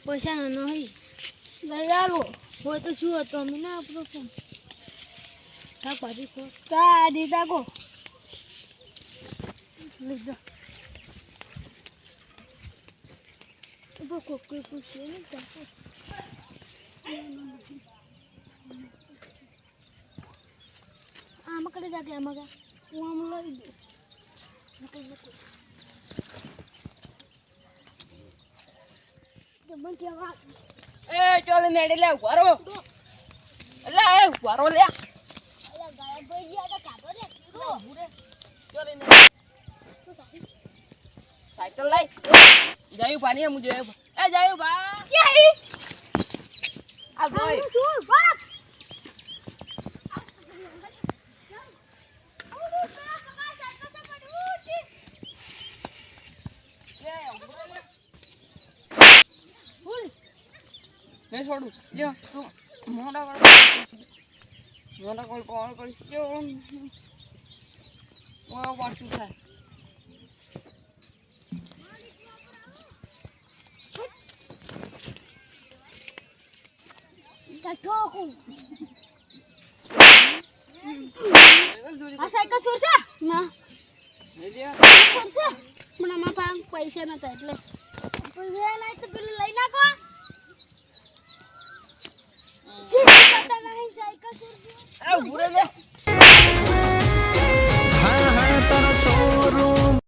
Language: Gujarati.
પૈસા નહીં લઈ આલો હોય તો શું હતો અમે ના આપણો ફોન શાકભાજી કો કા દીધા કો લીધા તો કોકરી પૂછે ને જાકો આમાં કડે જાકે આમાં કા હું આમ લઈ દઉં જમણ કેવા એ ચાલ મેડે લે ઉભારો લે ઉભારો લે અલા ગાયબ થઈ ગયા તો કાઢો રે કીધો ઉરે ચાલ ને સાયકલ લઈ જાયું પાણી હું જોયો એ જાયું બા ક્યાં આ ભાઈ શું બરાબર નહીં છોડું લ્યો તું મોડા કોલ કોલ કરી ક્યો પાછું થાય આ સાયકલ છોડશે ના છોડશે પણ આમાં પાસે પૈસા નતા એટલે પૈસા નહીં તો પેલું લઈ નાખો સાયકલ છોડશે એ ઉભું રે